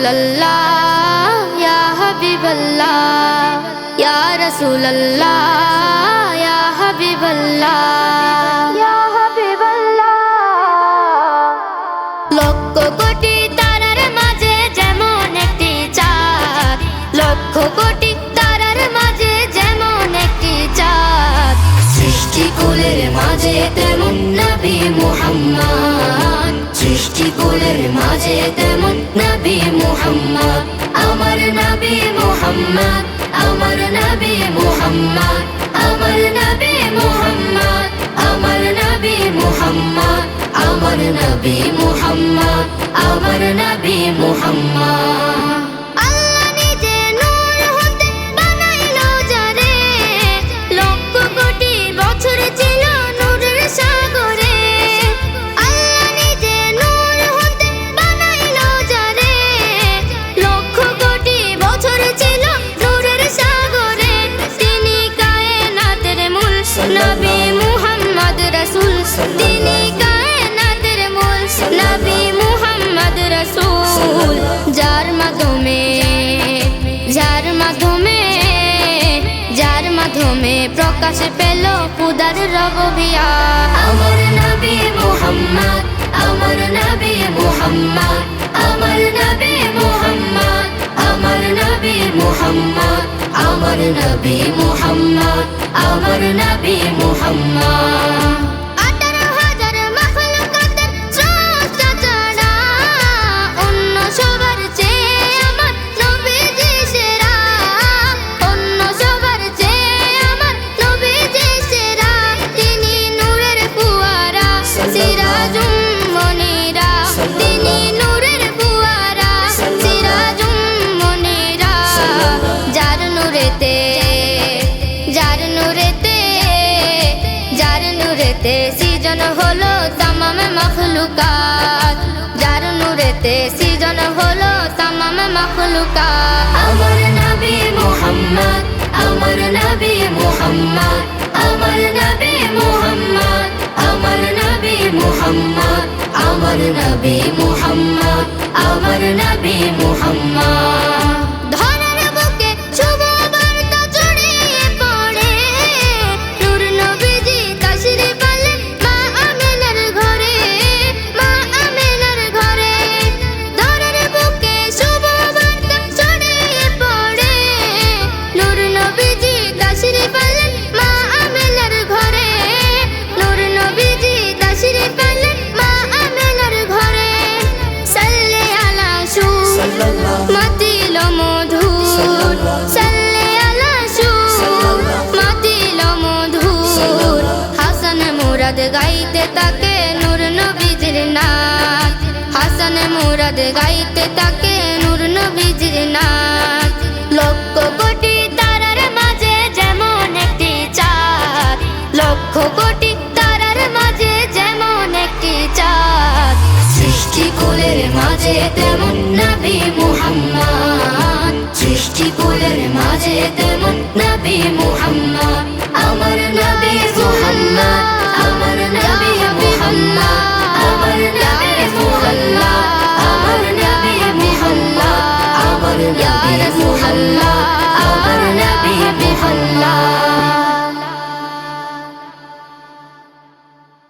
রাসূলুল্লাহ ইয়া হাবিবাল্লাহ ইয়া রাসূলুল্লাহ ইয়া হাবিবাল্লাহ ইয়া হাবিবাল্লাহ। লক্ষ কোটি তারার মাঝে যেমন একটি চাঁদ, লক্ষ কোটি তারার মাঝে যেমন একটি চাঁদ, সৃষ্টিকুলের মাঝে তেমন নবী মুহাম্মদ, সৃষ্টিকুলের মাঝে তেমন নবী মুহাম্মদ, আমার নবী মুহাম্মদ, আমার নবী মুহাম্মদ, আমার নবী মুহাম্মদ, আমার নবী মুহাম্মদ, আমার নবী মুহাম্মদ, আমার নবী মুহাম্মদ। আল্লাহ নিজে নূর হতে বানাইলো যারে, লক্ষ কোটি বছর ছিল নূরের সাগরে। আল্লাহ নিজে নূর হতে বানাইলো যারে, লক্ষ কোটি বছর ছিল নূরের সাগরে। তিনি কায়নাতের মূল নবী মুহাম্মদ রাসূল, তিনি কায়নাতের মূল নবী মুহাম্মদ রাসূল, যার মাধ্যমে প্রকাশ পেল খুদার রববিয়ত। আমার নবী মুহাম্মদ, আমার নবী মুহাম্মদ, আমার নবী মুহাম্মদ, আমার নবী মুহাম্মদ, আমার নবী মুহাম্মদ, আমার নবী মুহাম্মদ। 18,000 মাখলুকাতের স্রষ্টা যারা, অন্য সবার চেয়ে আমার নবীজি সেরা, অন্য সবার চেয়ে আমার নবীজি সেরা। তিনি নূরের ফুয়ারা, সিরাজুম মনিরা, তিনি নূরের ফুয়ারা, সিরাজুম মনিরা। যার নূরেতে সৃজন হলো তামাম মাখলুকাত, যার নূরেতে সৃজন হলো তামাম মাখলুকাত। আমার নবী মুহাম্মদ, আমার নবী মুহাম্মদ, আমার নবী মুহাম্মদ, আমার নবী মুহাম্মদ, আমার নবী মুহাম্মদ, আমার নবী মুহাম্মদ। ধরার বুকে শুভ বার্তা ছড়িয়ে পড়ে, নূর নবীজি তাশরীফ আনলেন মা আমিনার ঘরে, মা আমিনার ঘরে। ধরার বুকে শুভ বার্তা ছড়িয়ে পড়ে, নূর নবীজি তাশরীফ আনলেন মা আমিনার ঘরে, নূর নবীজি তাশরীফ আনলেন মা আমিনার ঘরে। সাল্লি আলা শুর মাতিল মধুর, সাল্লি আলা শুর মাতিল মধুর। হাসান মুরাদ গাইতে তাকে নূর নবীজির নাত, হাসান মুরাদ গাইতে তাকে